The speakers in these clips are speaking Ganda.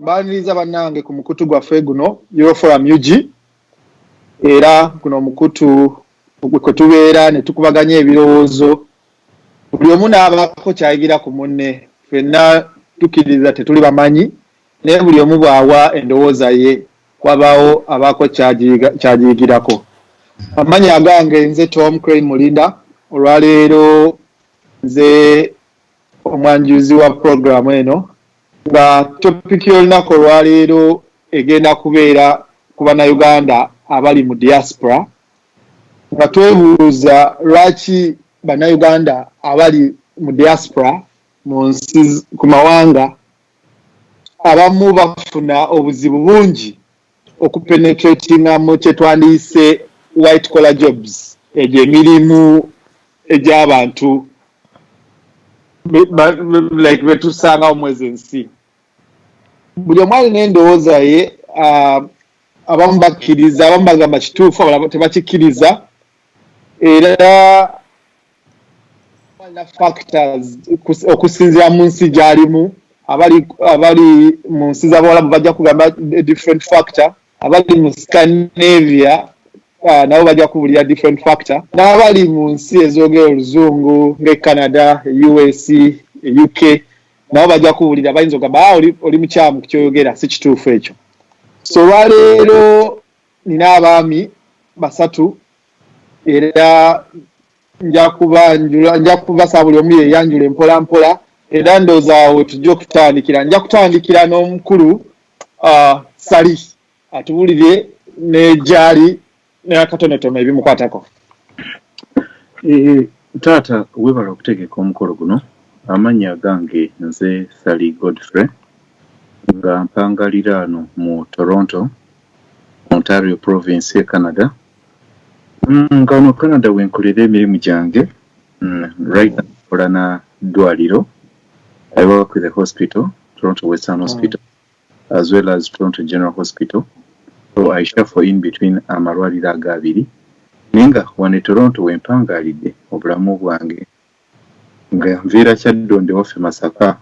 Mbaniriza bannange ku mukutu gwaffe guno Euroforum UG era kuno mukutu kwe tubeera ne tukubaganya ebirowoozo buli omu n'abaako kyayigira ku munne ffenna tukkiriza tetuli bamanyi naye buli omu bw'awa endowooza ye wabaawo abaako kyagiyigirako. Amannya agange nze Tom Crane Mulinda, olwaleero nze omwanjuzi wa programu eno nga topiki y'olunaku olwaleero egenda kubeera ku bannayuganda abali mu diaspora nga twebuuza lwaki bannayuganda abali mu diaspora mu nsi ku mawanga abamu bafuna obuzibu bungi okupenetratinga mu kye twandiyise white collar jobs, egyo emirimu egy'abantu like betusanga omwezi ensi. Buli omu alina endowooza ye, abamu bakkiriza, abamu bagamba kituufu, abalala tebakikkiriza, era balina factors okusinziira mu nsi gy'alimu. Abali mu nsi z'abawalabu bajja kugamba different factor, abali mu Scandinavia nabo bajja kubulira different factor, n'abali mu nsi ezoogera oluzungu ng'e Canada, US, UK nabo bajja kubulira bayinza okugamba oli mukyamu kukyoyogera si kituufu ekyo. So olwaleero nina abaami basatu era nja kubasaba buli omu yeyanjule mpola mpola era ndowooza awo tujja okutandikira. Nja kutandikira n'omukulu SSALI atubulire n'egyali n'akatonotono ebimukwatako. Taata webala okutegeka omukolo guno. Amannya gange nze SSALI GODFREY nga mpangalira ano mu Toronto, Ontario province ye Canada. Nga ono Canada wenkolera emirimu gyange right now nkola na ddwaliro. I work with the hospital, Toronto Western Hospital, as well as Toronto General Hospital. So I shuffle in between amalwaliro ago abiri. Ninga wane Toronto wempangalidde obulamu bwange nga nviira Kyaddondo waffe Masaka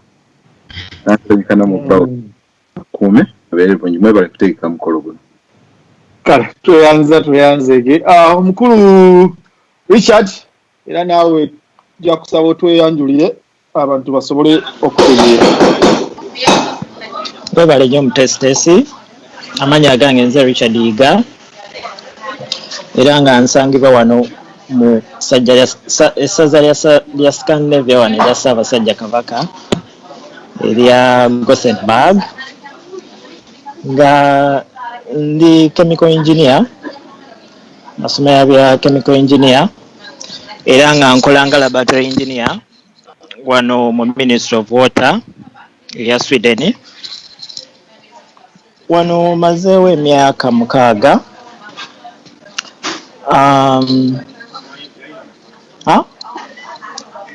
natandikana mu bawo kuume abeere bulungi. Mwebale kutegeka mukolo guno. Kale tweyanze omukulu Richard era naawe nja kusaba otweyanjulire abantu basobole okutegeera. Webale nnyo mutesitesi. Amannya gange nze Richard YIGA era nga nsangibwa wano mu essaza lya Scandinavia wano erya Ssaabasajja Kabaka erya Gothenburg nga ndi chemical engineer, nasomera bya chemical engineer era nga nkola nga laboratory engineer wano mu Ministry of Water erya Sweden. Wano mazeewo emyaka 6.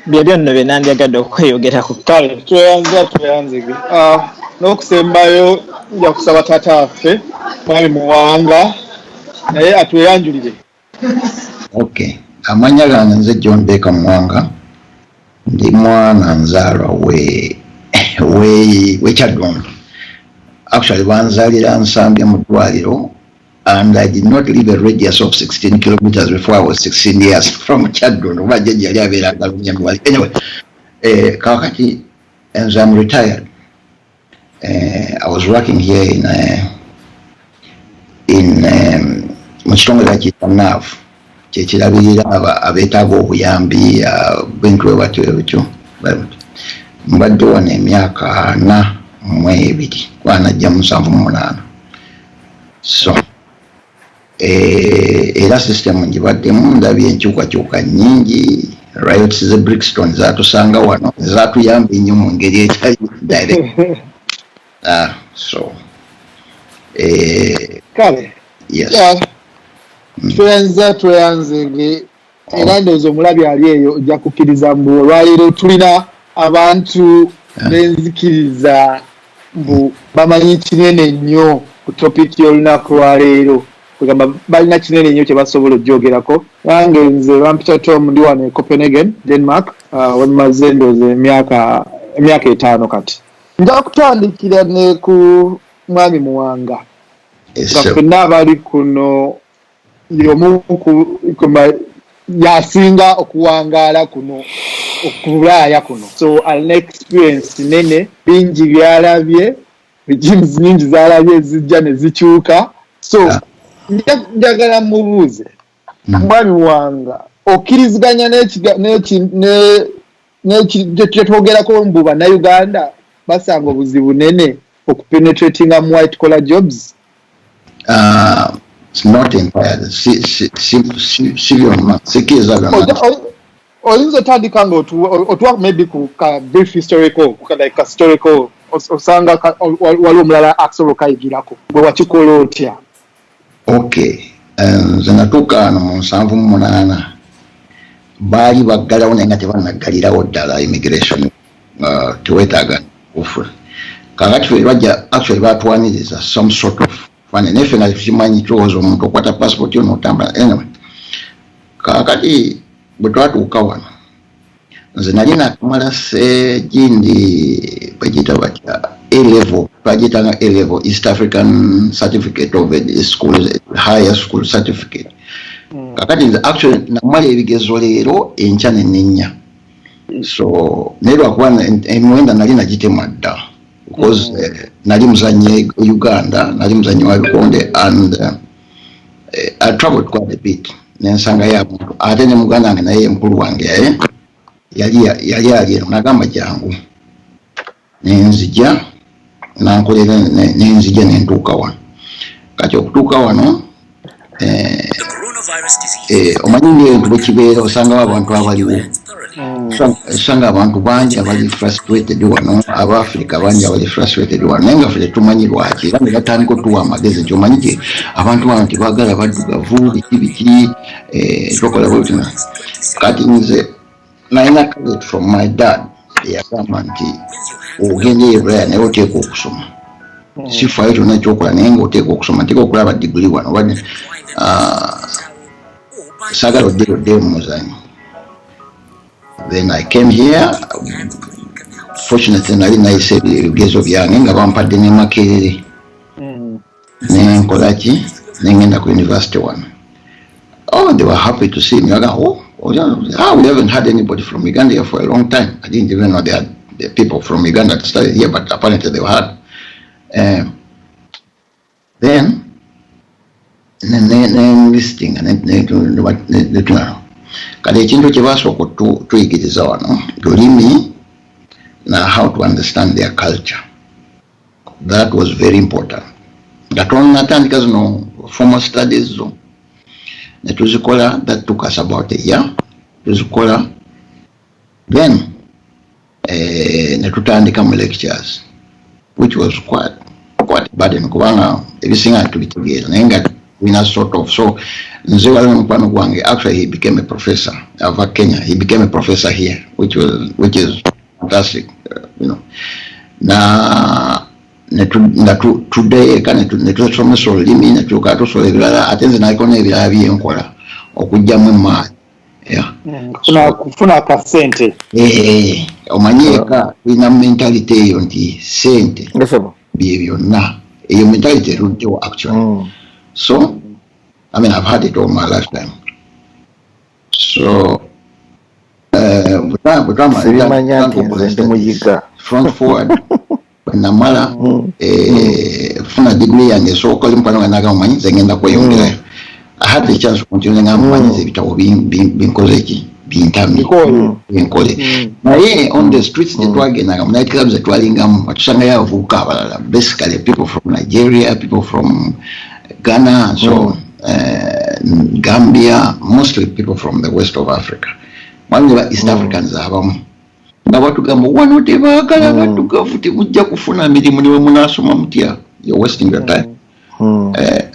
Byebyo nno bye nandyagadde okweyogerako. Kale tweyanze n'okusembayo nja kusaba taata waffe mwami Muwanga naye atweyanjulire. Okay. Amannya gange nze John Baker Muwanga, ndi mwana nzaalwa we Kyaddondo. Actually banzalira nsambya mu ddwaliro, and I did not leave a radius of 16 kilometers before I was 16 years from Kyaddondo. Bajjajja yali abeeranga Lunyamwali. Anyway, kakati as I'm retired, I was working here in mu kitongole kiyitibwa NAV kyekirabirira abeetaaga obuyambi bw'entu bwe batyo ekyo. Mbadde wano emyaka 42 kwanajja 78. So era system ngibaddemu ndabye enkyukakyuka nnyingi. Riots ze Brixton zaatusanga wano zaatuyamba ennyo mu ngeri etali direct. So kale yes. Tweyanze era ndowooza omulabi ali eyo ojja kukkiriza mbu olwaleero tulina abantu benzikiriza mbu bamanyi kinene nnyo ku topiki y'olunaku lwaleero, kugamba balina kinene nnyo kye basobola okyogerako. Nange nze bampita Tom ndi wano e Copenhagen, Denmark, wemaze ndowooza emyaka 5 kati. nja kutandikira ne ku mwami Muwanga nga ffenna abali kuno y'omu yasinga okuwangaala kuno okulaaya kuno, so alina experience nene, bingi byalabye, regimes nyingi zalabye ezijja ne zikyuka. So njagala mubuuze mwami Muwanga, okkiriziganya kyetwogerako mbu bannayuganda basanga obuzibu nene okupenetratinga mu white collar jobs? It's not entirely. Oyinza otandika nga otuwa maybe ku ka brief historical, like historical, osanga waliwo omulala akusobola okayigirako bwe wakikola otya? Okay, nze natuuka wano mu 78 baali baggalawo naye nga tebannaggalirawo ddala immigration, tewetaaga kufula. Kakati bajja actually batwaniriza some sort of fane nefe nga kimanyi kirowooza omuntu okwata passport yo n'otambula. Anyway, kakati bwe twatuuka wano nze nali nakamala segindi bagiyita batya A-level, bagiyitanga A-level, East African Certificate of School, Higher School Certificate. Kakati nze actually namala ebigezo leero enkya ne nnya. So naye lwakuba emiwenda nali nagitema dda because nali muzannyi Uganda, nali muzannyi wa Lukonde, and I traveled quite a bit. Nensanga ya muntu ate ne muganda wange naye mukulu wange yali eno nagamba jangu nenzija nankolera nenzija nentuuka wano. Kati okutuuka wano omanyi ng'ebintu bwe kibeera osangawo abantu abaliwo, osanga abantu bangi abali frustrated wano, Abafrika bangi abali frustrated wano, naye nga ffe tetumanyi lwaki era ne batandika otuwa amagezi nti omanyi nti abantu wano tebaagala baddugavu biki tokola bwetuna. Kati nze nalina credit from my dad eyagamba nti ogende Ebulaya naye oteeka okusoma, sifaayo kyonna ekyokola naye ngaoteeka okusoma, nteeka okulaba diguli wano wadde saagala odde mu muzanyo. Then I came here, fortunately nali nayise ebigezo byange nga bampadde ne Makerere nenkolaki nengenda ku university one. Oh, they were happy to see me. I go, we haven't had anybody from Uganda here for a long time. I didn't even know they had the people from Uganda that studied here, but apparently they had. Then listing kati ekintu kye basooka tuyigiriza wano lulimi na how to understand their culture. That was very important. Nga tonatandika zino formal studies zo netuzikola, that took us about a year. Tuzikola then netutandika mu lectures, which was quite burden kubanga ebisinga tubitegeera naye nga wina sort of. So nze wali mukwano gwange, actually he became a professor of Kenya. He became a professor here, which is fantastic, you know. Na today netusomesa olulimi netuuka tusobola ebirala ate nze naliko n'ebirala byenkola okugyamu emaani kufuna akasente. Omanyi eka tulina mentality eyo nti sente bye byonna, eyo mentality eruddewo actually. So I mean, I've had it all my lifetime. So front forward namala funa degree yange so kali mpano nganaga omanyi zengenda kweyongera. I had the chance to continue ngamanyi ebitabo binkoze ki bintamye binkole naye on the streets tetwagendaga mu night clubs etwalingamu batusanga yavuka abalala, basically people from Nigeria, people from Ghana and so on. Gambia, mostly people from the west of Africa. One of the East Africans abamu nga batugamba wano tebaagala baddugavu temujja kufuna mirimu niwe munasoma mutya, you're wasting your time.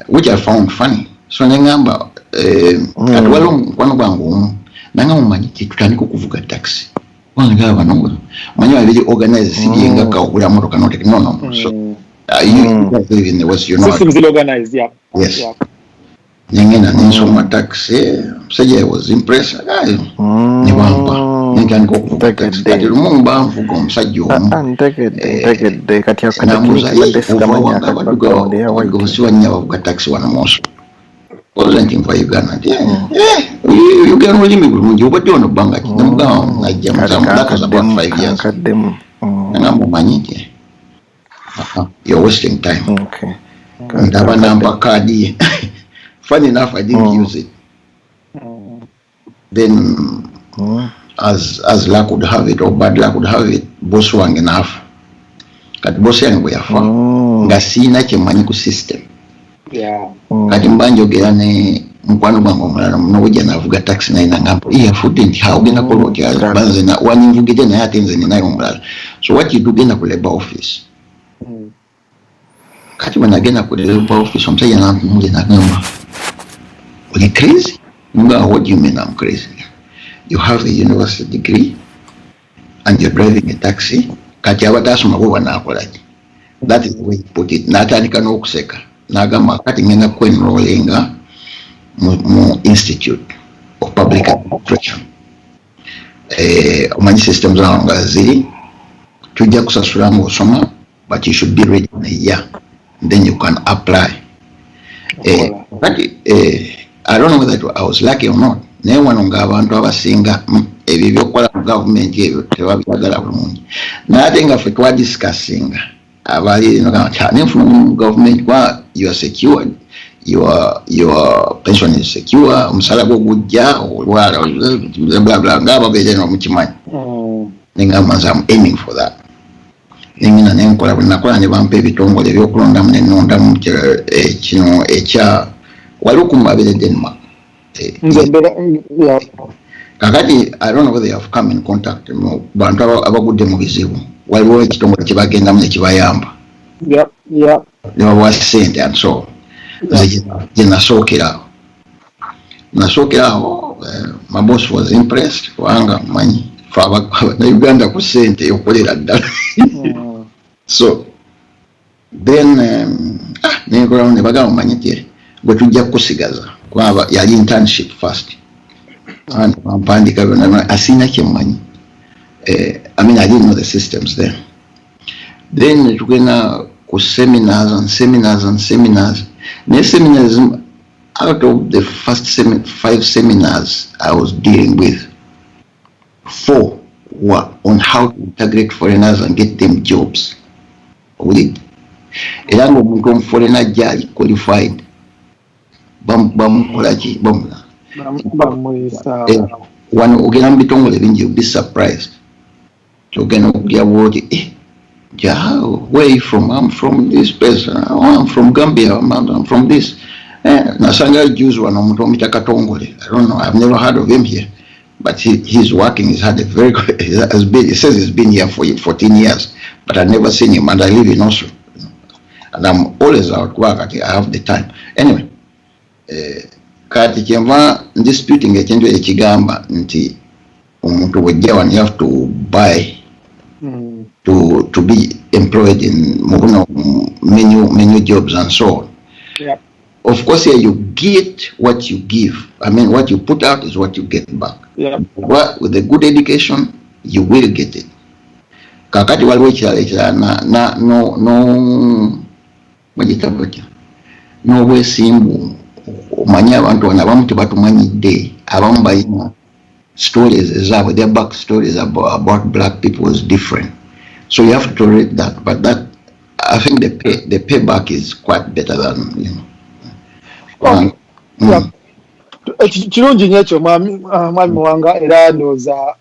Which I found funny. So nengamba kati waliwo mukwano gwange omu nanga mumanyi tutandika okuvuga taxi wanga bano manyi babiri organize sibyenga kawugula motoka notek no. So you guys live in the west, you know. Systems organized, yeah. Yes. Yeah. Nengena ninsoma taxi, musajja was impressed. Nibamba Nentandika okuvuga taxi kati lumu banvuga omusajja omu ntegedde kati namubuuza osiwanya bavuga taxi wano Mosu wasn't nva Uganda nti Uganda olulimi bulungi obadde ono bbanga ki namugamba najja that was about 5 years nangamba omanyi nti you're wasting time ndaba namba kaadi ye funny enough I didn't use it then as luck would have it or bad luck would have it boss wange nafa kati boss yange bwe yafa nga siina kyemmanyi ku system kati mba njogera ne mukwano gwange omulala nobujja navuga taxi naye nangamba yafudde nti ogenda kola otya banze wanimvugidde naye ate nze ninayo omulala so what you do genda ku labor office kati bwe nagenda ku labor office omusajja nampumule nagamba oli crazy mugamba what do you mean I'm crazy you have a university degree and you're driving a taxi kati abatasoma bo banakolaki that is the way he put it natandika n'okuseka nagamba kati ngenda kwenrolinga mu institute of public administration omanyi systems zawo nga ziri tujja kusasula ng'osoma but you should be ready in a year then you can apply I don't know whether I was lucky or not naye wano ng'abantu abasinga ebyo byokukola mu gavumenti ebyo tebabyagala bulungi naye ate nga ffe twadiscussinga abali nenfuna mu gavumenti kuba you are secured your pension is secure omusala gwo gujja olwala ng'ababeere nomukimanyi nengamba nze I'm aiming for that nengina nenkola buli nakola ne bampa ebitongole ebyokulondamu nenondamu kino ekya wali okumabire Denmark kakati I don't know whether you have come in contact mu bantu abagudde mu bizibu waliwo ekitongole kyebagendamu nekibayamba nebawa sente and so gye nasookerawo my boss was impressed kubanga manyi na Uganda ku sente yokolera ddala so then nenkolawo ne bagamba manyi ti gwe tujja kukusigaza kubanga yali internship first and mpandika byonna asiina kyemmanyi I mean I didn't know the systems then tugenda ku seminars ne seminars out of the first 5 seminars I was dealing with 4 were on how to integrate foreigners and get them jobs era ng'omuntu omuforeigner gyali qualified bamukolaki wano ogenda mu bitongole bingi you'll be surprised ogenda okulya bwoti where are you from? I'm from this place. I'm from Gambia. I'm from this. Nasanga Jews wano omuntu omuyita Katongole. I don't know. I've never heard of him here. But he's working. He's had a very good, he says he's been here for 14 years. But I've never seen him. And I live in Oslo. And I'm always out work. I have the time. Anyway. Kati kyenva disputing ekintu ekigamba nti omuntu bwejja wano you have to buy to be employed in many jobs and so on. Yep. Of course, here you get what you give. I mean, what you put out is what you get back. Yep. With a good education, you will get it. Kakati waliwo ekirala no bwesimbu omanyi abantu bano abamu tebatumanyidde abamu balina stories ezaabwe their back stories about black people is different, so you have to tolerate that, but that I think the payback is quite better than kirungi nnyo ekyo mwami Muwanga era ndowooza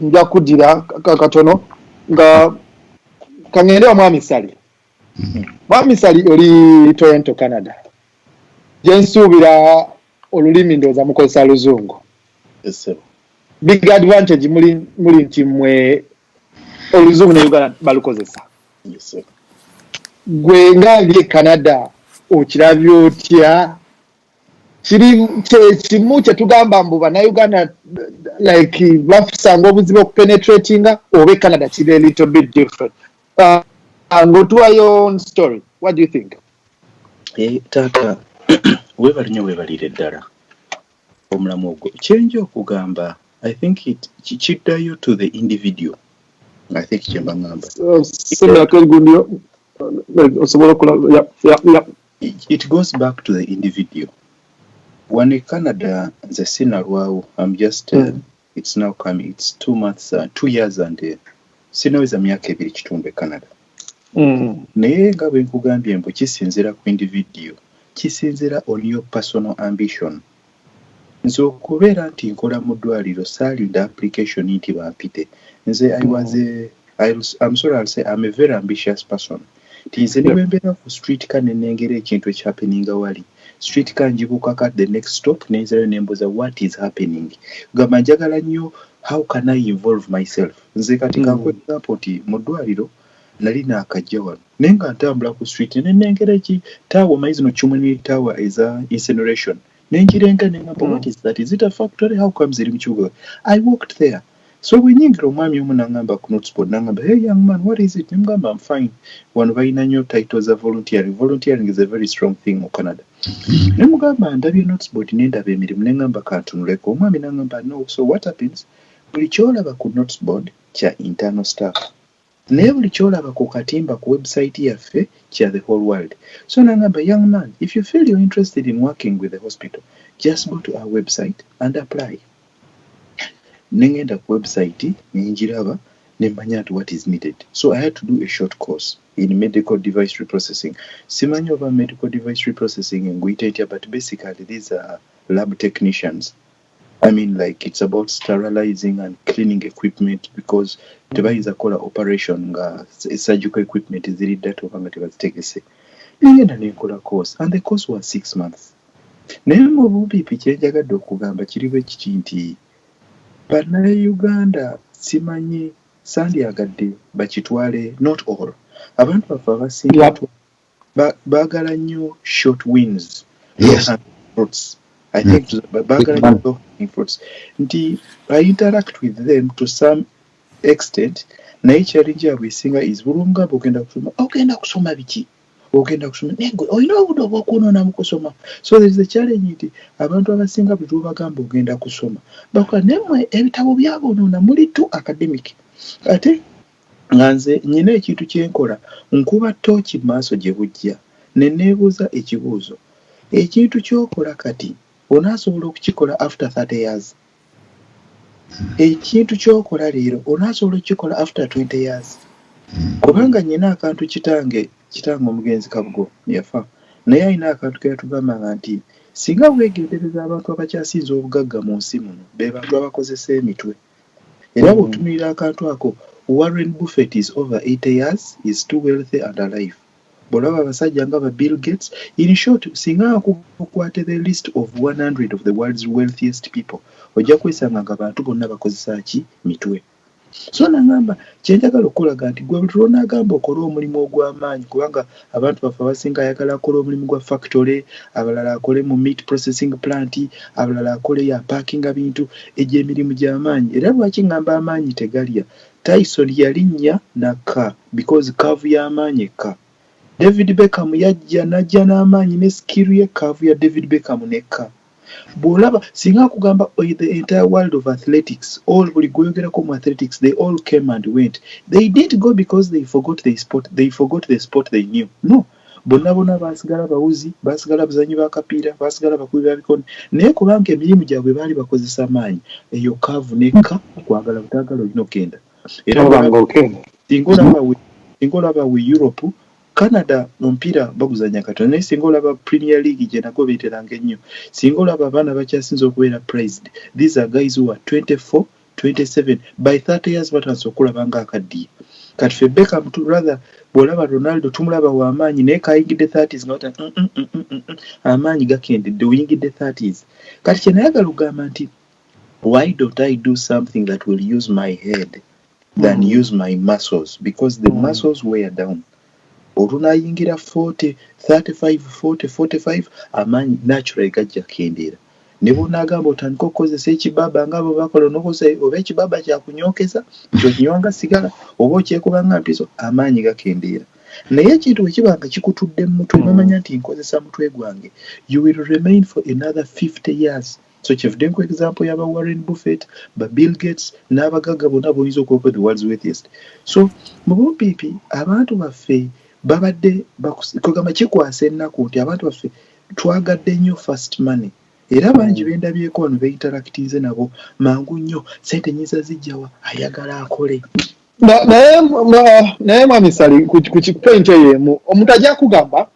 nja kuddira katono nga kangende wa mwami Sali. Mwami Sali oli Toronto, Canada. Jensuubira olulimi ndowooza mukozesa Luzungu. Big advantage muli nti mmwe Oluzungu ne Uganda balukozesa. Gwe ng'ali Canada okirabye otya? Kiri kimu kye tugamba mbu Bannayuganda like bafusanga obuzibu okupenetratinga oba Canada kiri a little bit different. Go to your own story. What do you think? Tata webalire ddala omulamu ogwo kyenja okugamba I think it kiddayo to the individual. I think kyembangamba. It goes back to the individual. When in Canada, the scenario, I'm just, it's now coming, it's 2 months, 2 years and sinaweza myaka ebiri kitundu Canada. Naye nga bwe nkugambye mbu kisinziira ku individual, kisinziira on your personal ambition. Nze okubeera nti nkola mu ddwaliro saalinda application nti bampite. Nze I'm sorry, I'll say I'm a very ambitious person. Nze ne bwe mbeera ku street ka ne nnengera ekintu ekihappeninga wali. Street ka njibuka the next stop nenzerayo nembuuza what is happening. Gamba njagala nnyo how can I involve myself. Nze kati kankuwa example nti mu ddwaliro nali naakajja wano naye nga ntambula ku street ne nnengera ekitaawo mayizi no community tower eza incineration. Nenjirenga nengamba what is that? Is it a factory? How comes it in Chuga? I walked there. So we nyingira omwami omu nangamba ku notespot nangamba hey young man what is it? Nengamba I'm fine. Wano balina nnyo titles za volunteering. Volunteering is a very strong thing mu Canada. Nemugamba ndabye notespot nendaba emirimu nengamba kantunuleko. Omwami nangamba no. So what happens? Buli kyolaba ku notespot kya internal staff. Naye buli kyolaba ku katimba ku website yaffe kya the whole world. So nangamba young man, if you feel you're interested in working with the hospital, just go to our website and apply. Nengenda ku website nenjiraba nemanya what is needed. So I had to do a short course in medical device reprocessing. Simanyi oba medical device reprocessing and guitetia, but basically these are lab technicians. I mean, like it's about sterilizing and cleaning equipment because device akola operation surgical equipment is really that over materials take a say. Ningenda nenkola course and the course was 6 months. Naye mu bupipi kyenjagadde okugamba kiriwo ekiti nti bannayuganda Uganda simanyi sandyagadde bakitwale not all. Abantu baffe abasinga baagala nnyo short wins. Yes. Fruits. I think bagala nnyo fruits. Nti I interact with them to some extent. Naye challenge yabwe esinga is bulunga ogenda kusoma biki? Ogenda kusoma nego oyina obudde obw'okwonoona mu kusoma. So there is a challenge nti abantu abasinga bwe tubagamba ogenda kusoma bakola nemwe ebitabo byaboonoona muli tu academic. Ate nga nze nyina ekintu kyenkola nkuba tooki mu maaso gye bujja ne neebuuza ekibuuzo ekintu ky'okola kati onaasobola okukikola after 30 years. Ekintu ky'okola leero onaasobola okukikola after 20 years. Kubanga nyina akantu kitange omugenzi Kabugo yafa naye alina akantu ke yatugambanga nti singa weegendereza abantu abakyasinza obugagga mu nsi muno be bantu abakozesa emitwe. Era bw'otunuulira akantu ako Warren Buffett is over 80 years, is too wealthy and alive. Bolaba abasajja nga ba Bill Gates. In short, singa akukwate the list of 100 of the world's wealthiest people ojja kwesanga nga bantu bonna bakozesa ki mitwe. So nangamba kyenjagala okulaga nti gwe buli lw'onaagamba okola omulimu ogw'amaanyi kubanga abantu baffe abasinga ayagala akola omulimu gwa factory, abalala akole mu meat processing plant, abalala akole ya parkinga bintu egy'emirimu gy'amaanyi. Era lwaki ngamba amaanyi tegalya? Tyson yalinnya n'aka because kaavu y'amaanyi ekka. David Beckham najja n'amaanyi ne skill ye kaavu ya David Beckham n'ekka. Bw'olaba singa kugamba the entire world of athletics, all buli gweyogerako mu athletics, they all came and went. They didn't go because they forgot the sport they knew. No. Bonna baasigala bawuzi, baasigala bazanyi b'akapiira, baasigala bakubi ba bikono. Naye kubanga emirimu gyabwe baali bakozesa amaanyi, eyo kaavu n'ekka kwagala butaagala olina okgenda. Era singa olaba we Europe, Canada omupiira baguzanya katono naye singa olaba Premier League gye nago beeteranga ennyo. Singa olaba abaana bakyasinza okubeera praised. These are guys who are 24, 27. By 30 years batandise okulaba nga akaddiye. Kati ffe Beckham rather bw'olaba Ronaldo tumulaba w'amaanyi naye kayingidde 30s nga wata amaanyi gakendedde oyingidde 30s. Kati kye nayagala okugamba nti why don't I do something that will use my head than use my muscles, because the muscles wear down. Olunayingira 40, 35, 40, 45 amaanyi naturally gajja kendeera. Ne bw'onaagamba otandika okukozesa ekibaba ng'abo bakola n'okozesa oba ekibaba kyakunyokeza ky'okinywanga sigala oba okyekubanga mpiso amaanyi gakendeera. Naye ekintu bwe kiba nga kikutudde mu mutwe n'omanya nti nkozesa mutwe gwange, you will remain for another 50 years So kivudde ku example y'aba Warren Buffett, ba Bill Gates n'abagagga bonna boyinza okuba the world's wealthiest. So mu bupiipi abantu baffe babadde kugamba kikwasa ennaku nti abantu baffe twagadde nnyo fast money. Era bangi bendabyeko wano beinteractinze nabo mangu nnyo sente nyiza zijjawa ayagala akole. naye mwami Sali ku point eyemu omuntu ajja kugamba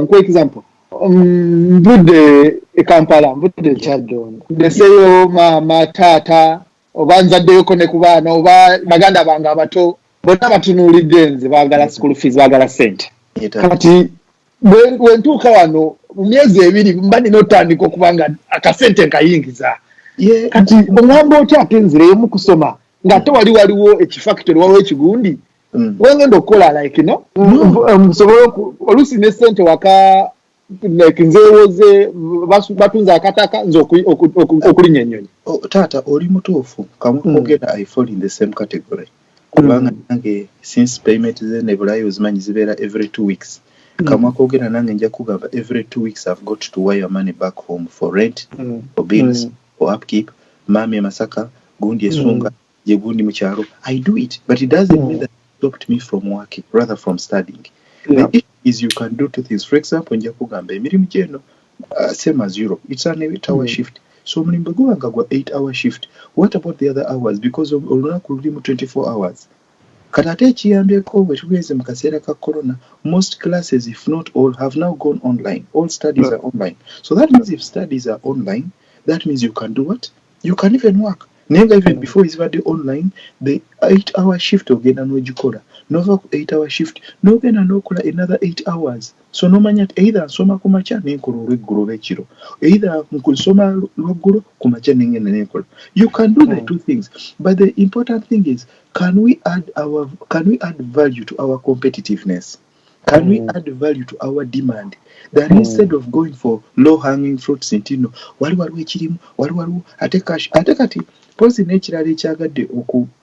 nku example mbudde e Kampala mbudde Chadon ndeseyo mama taata oba nzaddeyoko ne ku baana oba baganda bange abato bonna batunuulidde nze baagala school fees baagala sente kati bwe ntuuka wano mu myezi ebiri mba nina otandika okubanga akasente nkayingiza kati oŋŋamba otya ate nzireyo mu kusoma ng'ate waliwo ekifactory waliwo ekigundi wengenda okukola like no nsobola oluusi ne sente waka like nzeewoze batunza akataka nze okulinya ennyonyi. Taata oli mutuufu kamukogera I fall in the same category kubanga nange since payment ze ne bulayo ozimanyi zibeera every 2 weeks. Kamakogera nange nja kugamba every 2 weeks I've got to wire money back home for rent, for bills, for upkeep. Mami Masaka, gundi esunga, je gundi mukyalo. I do it, but it doesn't mean that it stopped me from working, rather from studying. The issue is you can do 2 things. For example, nja kugamba emirimu gyeno same as Europe. It's an 8-hour shift. So mulimbe gubanga gwa 8-hour shift. What about the other hours? Because of olunaku lulimu 24 hours. Katate ekiyambyeko bwe tugeze mu kaseera ka corona, most classes if not all have now gone online. All studies are online. So that means if studies are online, that means you can do what? You can even work. Nenga even before is vade online, the 8-hour shift ogenda n'ogikola. Nova 8-hour shift, n'ogenda n'okola another 8 hours. So nomanya either nsoma ku makya n'enkola olw'eggulu olw'ekiro. Either nsoma lw'eggulu ku makya n'engenda n'enkola. You can do the 2 things. But the important thing is, can we add value to our competitiveness? Can we add value to our demand? That instead of going for low-hanging fruits, waliwo ekirimu, waliwo ate kati pozi n'ekirala ekyagadde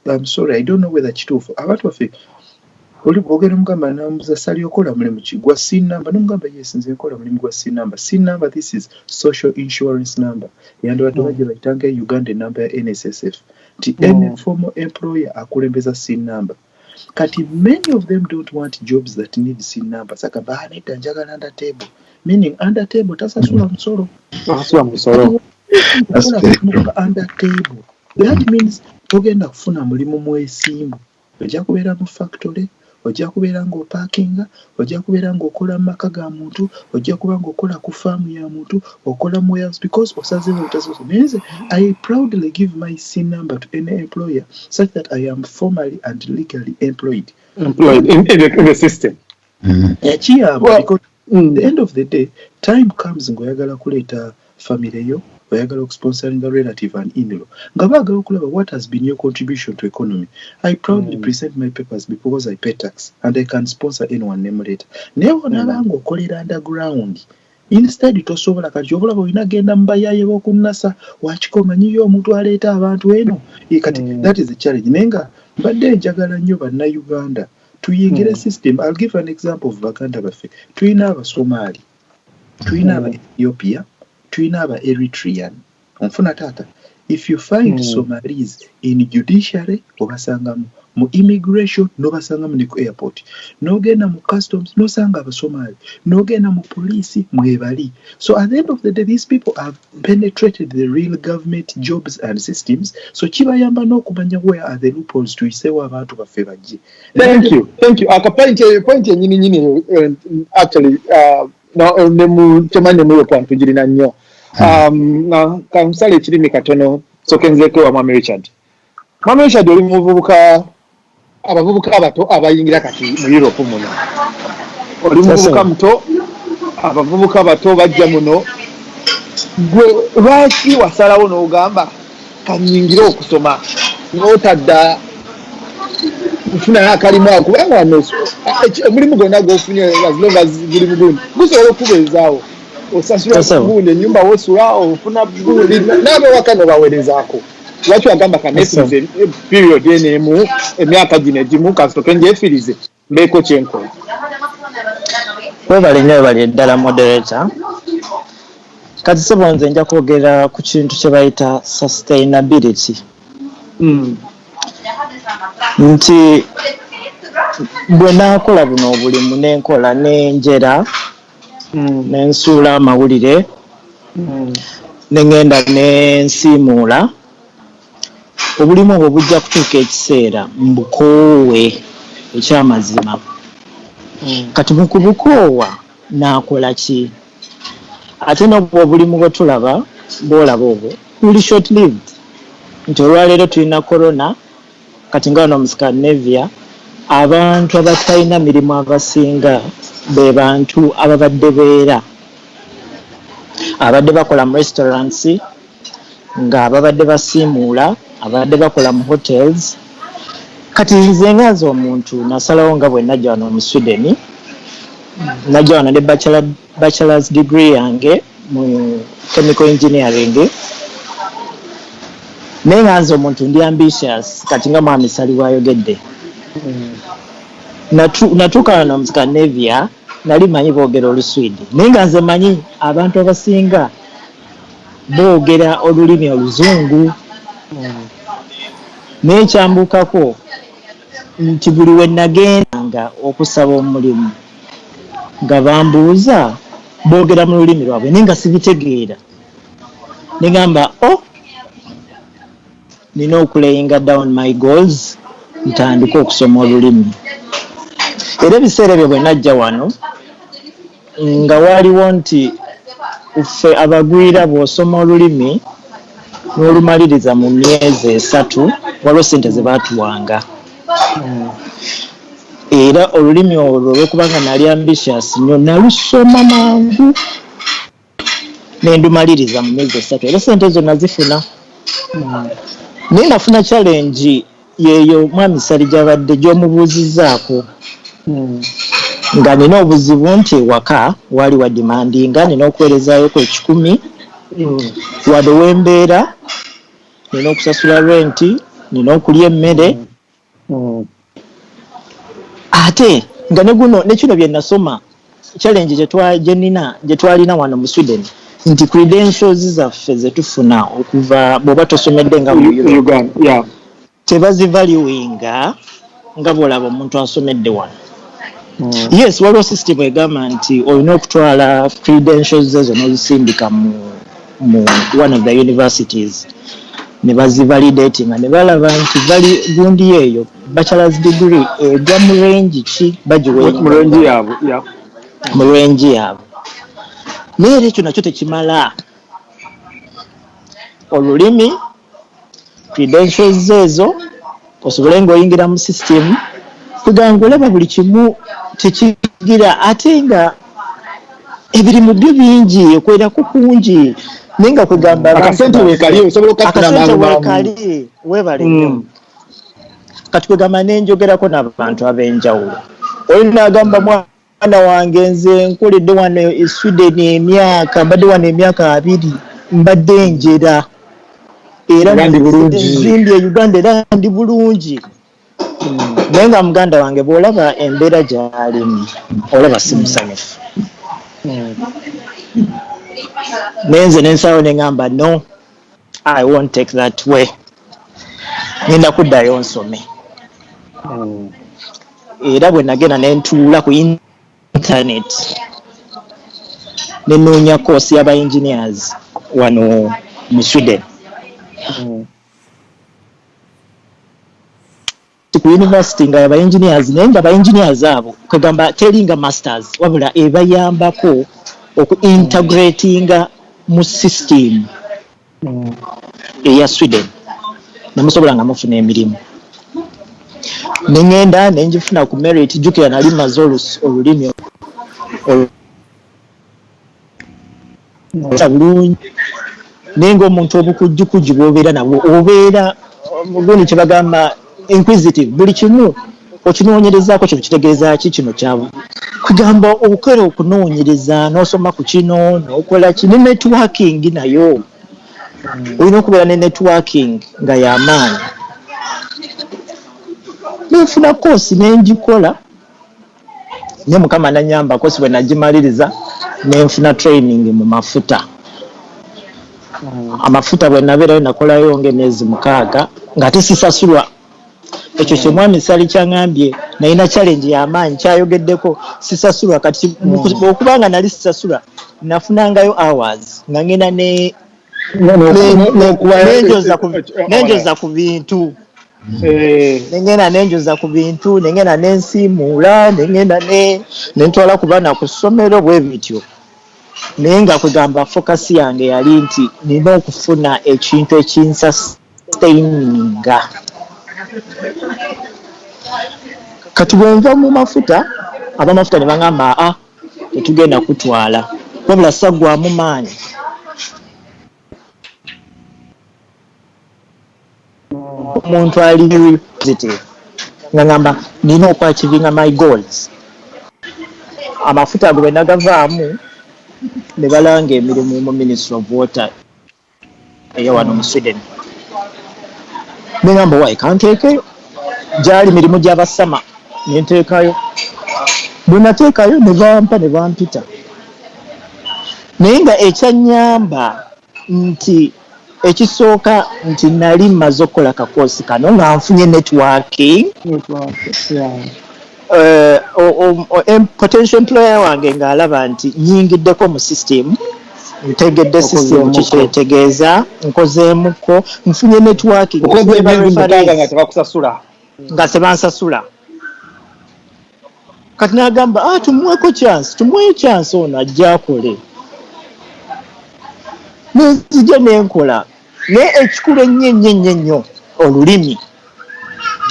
I'm sorry, I don't know whether kituufu. Abantu baffe oli bwogera mugamba namuza sali okola mulimu ki gwa SIN number nomugamba yes nze nkola mulimu gwa SIN number. SIN number, this is social insurance number. Yandibadde bajja bayitanga Ugandan number ya NSSF. Any formal employer akulembeza SIN number. Kati many of them don't want jobs that need SIN number. Saka bahaneta njagala under table. Meaning under table tasasula musolo. Tasasula musolo. Under table. That means ogenda kufuna mulimu mwesimbu. Ojja kubeera mu factory, ojja kubeera ng'oparkinga, ojja kubeera ng'okola mu maka ga muntu, ojja kuba ng'okola ku faamu ya muntu, okola mu warehouse because osazeewo otasoso. Means I proudly give my SIN number to any employer such that I am formally and legally employed. In the system. Ekiyamba because at the end of the day, time comes ng'oyagala kuleeta family yo, oyagala sponsoring a relative and in-law. Ngabaga okulaba what has been your contribution to economy. I proudly present my papers because I pay tax and I can sponsor anyone name later. Never nabanga okolera underground. Instead tosobola kati obulaba olina genda mbayaye bokunasa wakikoma nyiyo omuntu aleeta abantu eno. Kati that is the challenge. Nenga badde njagala nnyo banna Uganda tuyingire system. I'll give an example of Baganda baffe. Tuyina Abasomali, tuyina aba Ethiopia, tuyina aba Eritrean. Onfuna tata. If you find Somalis in judiciary, obasanga mu immigration, nobasanga mu airport. Nogenda mu customs, nosanga Abasomali. Nogenda mu police, mwebali. So at the end of the day, these people have penetrated the real government jobs and systems. So kibayamba n'okumanya where are the loopholes to isewa abantu baffe bajje. Thank you. Point nyini actually temane mu point tujirina nnyo. Na kamusale ekirimi katono sokenzeko wa Mwami Richard. Mwami Richard oli muvubuka abavubuka abato abayingira kati mu Europe muno. Oli muvubuka muto abavubuka abato bajja muno. Gwe lwaki wasalawo n'ogamba kanyingire okusoma n'otadda kufuna akalimu ako kubanga wano omulimu gwonna gw'ofunye as long as guli mugundi gusobola okubeezaawo osasula bugundi ennyumba wosula ofuna bugundi n'abewaka n'obaweerezaako lwaki wagamba kaneefirize period enemu emyaka gino egimu kasitoke njeefirize mbeeko kyenkola. Webali nnyo bali eddala moderator. kati sebo nze nja kwogera ku kintu kye bayita sustainability. Nti bwe naakola buno obulimu n'enkola n'enjera n'ensuula amawulire n'engenda n'ensiimuula, obulimu obwo bujja kutuuka ekiseera mbukoowe ekyamazima. Kati mu kubukoowa naakola ki? Ate n'obwo obulimu bwe tulaba bw'olaba obwo buli short lived. Nti olwaleero tulina corona, kati nga wano mu Scandinavia abantu abatalina mirimu abasinga be bantu ababadde beera, abadde bakola mu restaurants, nga ababadde basiimuula, abadde bakola mu hotels. Kati nze nga nze omuntu nasalawo nga bwe najja wano mu Sweden, najja wano ne bachelor's degree yange mu chemical engineering. Naye nga nze omuntu ndi ambitious, kati nga mwami Sali bw'ayogedde. Natuuka wano mu Scandinavia nali manyi boogera Oluswidi, naye nga nze manyi abantu abasinga boogera olulimi Oluzungu. Naye kyambuukako nti buli we nagendanga okusaba omulimu nga bambuuza boogera mu lulimi lwabwe naye nga sibitegeera. Ne ngamba nina okulayinga down my goals, ntandika okusoma olulimi. Era ebiseera ebyo bwe najja wano nga waaliwo nti ffe abagwira bw'osoma olulimi n'olumaliriza mu myezi 3 waliwo ssente ze baatuwanga. Era olulimi olwo olw'okubanga nali ambitious nnyo nalusoma mangu ne ndumaliriza mu myezi 3, era ssente ezo nazifuna. Naye nafuna challenge yeeyo mwami Sali gy'abadde gy'omubuuzizzaako, nga nina obuzibu nti ewaka waali wa demandinga, nina okuweerezaayo ku 10,000 wadde wembeera, nina okusasula renti, nina okulya emmere. Ate nga ne guno ne kino bye nasoma challenge gye twalina wano mu Sweden nti credentials zaffe ze tufuna okuva bw'oba tosomedde nga mu Uganda tebazivaluinga nga bw'olaba omuntu asomedde wano. Yes, waliwo system egamba nti olina okutwala credentials ezo n'ozisindika mu one of the universities ne bazivalidatinga ne balaba nti gundi eyo bachelor's degree egwa mu range ki bagiweera mu range yaabwe. Naye era ekyo nakyo tekimala. Olulimi, credentials ezo osobole ng'oyingira mu system kuganga olaba buli kimu tekigira, ate nga ebirimu byo bingi okwerako kungi, naye nga kwegamba akasente weekali osobola weekali weebale nnyo. Kati kwegamba nenjogerako n'abantu ab'enjawulo, olina agamba mwana wange nze nkoledde wano e Sweden mbadde wano emyaka 2 mbadde njera era nzimbye e Uganda era ndi bulungi. Naye nga muganda wange bw'olaba embeera gy'alimu olaba si musanyufu. Nenze nensalawo ne ngamba no, I won't take that way, ngenda kuddayo nsome. Era bwe nagenda ne ntuula ku internet ne noonya course y'aba engineers wano mu Sweden. Ku university nga aba engineers naye nga aba engineers abo kwegamba teringa masters wabula ebayambako oku-integratinga mu system eya Sweden nemusobola nga mufuna emirimu. Nengenda nenjifuna ku merit jukira nali maze olulimi bulungi naye ng'omuntu obukujjukujju bw'obeera nabwo obeera gundi kye bagamba inquisitive, buli kimu okinoonyerezaako kino kitegeeza ki kino kyabu kugamba obukola okunoonyereza n'osoma ku kino n'okola ki ne networking nayo olina okubeera ne networking nga y'amaanyi. Nenfuna koosi nenjikola ne Mukama nanyamba koosi bwe nagimaliriza nenfuna training mu mafuta amafuta bwe nabeerayo nakolayo ng'emyezi 6 nga tesisasulwa. Ekyo kye mwami Sali kyangambye nalina challenge y'amaanyi kyayogeddeko sisasulwa kati okubanga nali sisasulwa nafunangayo hours nga ngenda nenjoza ku bintu nenjoza ku bintu nengenda nensiimuula nengenda nentwala ku baana ku ssomero bwe bityo naye nga kugamba focus yange yali nti nina okufuna ekintu ekinsustaininga. Kati bwe nva mu mafuta abamafuta ne baŋŋamba tetugenda kutwala wabula saggwamu maanyi. Omuntu ali positive nga ŋŋamba nina okwachivinga my goals. Amafuta ago bwe nagavaamu ne balanga emirimu mu Ministry of Water eyawano mu Sweden. Ne ŋŋamba wayi kanteekeyo gyali mirimu gy'abasama ne nteekayo. Bwe nateekayo ne bampita. Naye nga ekyannyamba nti ekisooka nti nali mmaze okukola kakoosi kano nga nfunye networking. Potential employer wange ng'alaba nti nyingiddeko mu system, ntegedde system kikyetegeeza, nkozeemuko, nfunye networking. Nga tebansasula. Kati n'agamba tumuweeko chance ono ajja akole. Nzija nenkola naye ekikulu ennyo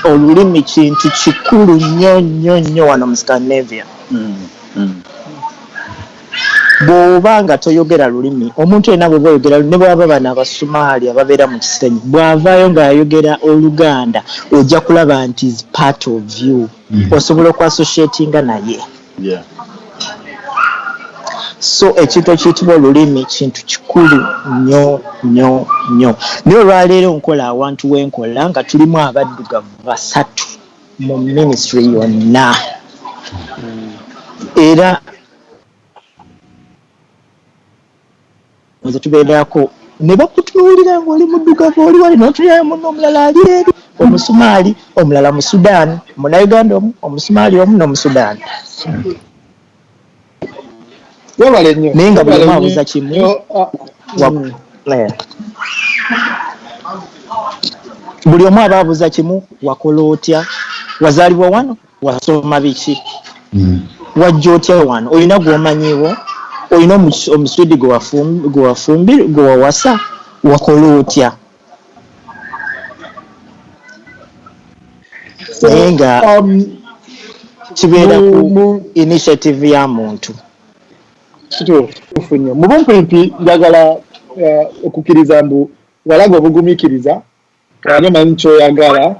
olulimi kintu kikulu nnyo wano mu Scandinavia. Bw'oba nga toyogera lulimi omuntu yenna bw'oba oyogera ne bw'aba bano Abasumaali ababeera mu kisenyi bw'avaayo ng'ayogera Oluganda ojja kulaba nti is part of you. Osobola okwassociatinga naye. So ekintu ekiyitibwa olulimi kintu kikulu nnyo. Naye olwaleero nkola awantu w'enkola nga tulimu abaddugavu 3 mu ministry yonna. Era nze tubeerako ne bakutunuulira ng'oli muddugavu oli wali n'otulirayo munno omulala ali eri Omusumaali omulala mu Sudan, Munnayuganda omu, Omusumaali omu n'Omusudaani. Naye nga buli omu abuuza kimu. Buli omu aba abuuza kimu, wakola otya, wazaalibwa wano, wasoma biki, wajja otya wano, olina gw'omanyiiwo, olina omuswidi gwe wawasa, wakola otya. Naye nga kibeera ku initiative ya muntu. Mu bumpimpi njagala okukkiriza mbu walaga obugumiikiriza kandi omanyi kyoyagala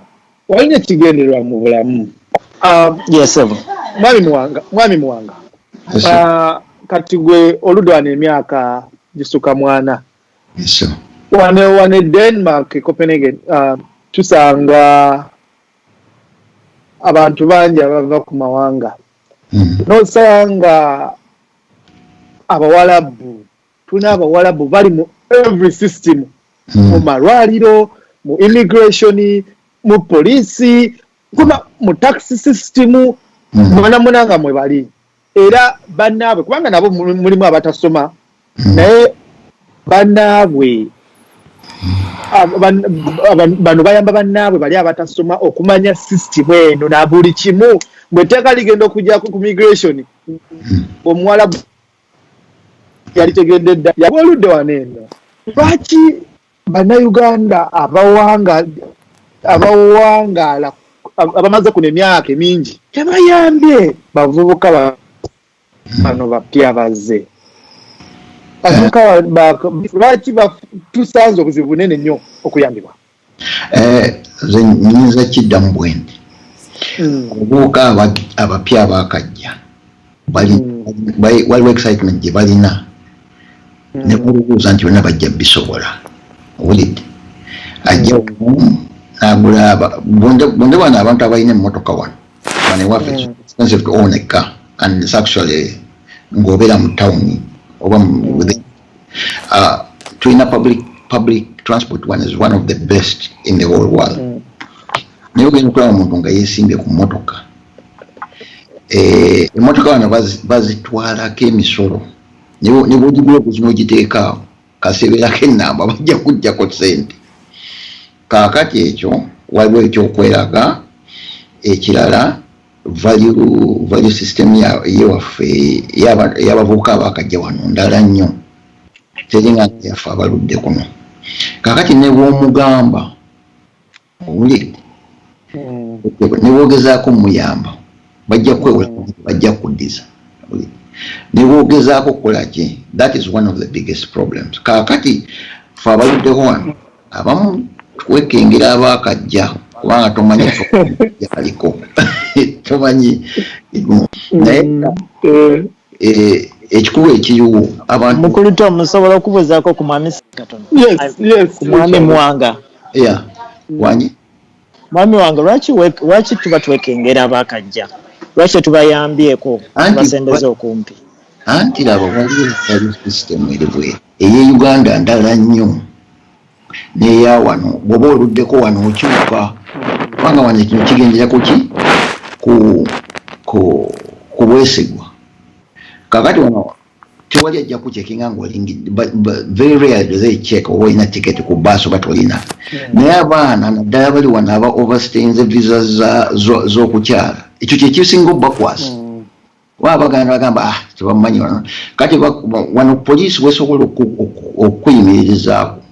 walina ekigendererwa mu bulamu. Yes, mwami Muwanga, kati gwe oludwana emyaka gisuka 4. Wane Denmark, Copenhagen, tusanga abantu bangi abava ku mawanga. Nosanga Abawalabu, tuna Abawalabu bali mu every system, mu malwaliro, mu immigration, mu police, mu taxi system, munanga mwe bali. Era bannaabwe kubanga nabo mulimu abatasoma, naye bannaabwe bano bayamba bannaabwe bali abatasoma okumanya system eno na buli kimu. Bwe tteka ligenda okujja ku migration, Omuwalabu yali tegedde dda yabuludde waneeno. Lwaki Bannayuganda abawangaala abamaze kuno emyaka mingi tebayambye bavubuka bano bapya bazze? Lwaki tusanze obuzibu bunene nnyo okuyambibwa? Nze nyinza kiddamu bwendi. Obuuka abapya abakajja waliwo excitement gye balina ne bulubuuza nti bonna bajja bisobola. Owulidde ajja n'agula bonde bano abantu abalina emmotoka wano ewaffe it's expensive to own a car, and it's actually ng'obeera mu town oba tulina public public transport one is one of the best in the whole world. Naye ogenda okulaba omuntu nga yeesimbye ku mmotoka. Emmotoka wano bazitwalako emisolo. Ne bw'ogigula okuzina ogiteekaawo kaseberako ennamba bajja kuggyako ssente. Kaakati ekyo waliwo ekyokweraga ekirala value system yewaffe y'abavubuka abakajja wano ndala nnyo. Teringa yaffe abaludde kuno. Kaakati ne bw'omugamba owuli ne bwogezaako muyamba bajja kwewola bajja kuddiza. Ne bwogezaako kukola ki, that is one of the biggest problems. Kaakati ffe abaluddeho wano abamu twekengera abaakajja kubanga tomanyi yaliko tomanyi naye ekikulu ekiriwo abantu mukulu to musobola okubuuzaako ku mwami katono. Yes, ku mwami Muwanga. wanyi Mwami wange lwaki tuba twekengera abaakajja, lwaki tubayambyeko basendeze okumpi? Anti laba waliwo system eribwe eye Uganda ndala nnyo neya wano bw'oba oluddeko wano okyuka kubanga wano kino kigendera kuki ku bwesigwa. Kakati wano tewali ajja kucekinga ng'olingidde, very rare they check oba olina ticket ku bus oba tolina. Naye abaana naddala bali wano aba overstayinze visa z'okukyala, ekyo kye kisinga obbakwasa. Wabaganda bagamba tebamanyi wano. Kati wano poliisi wesobola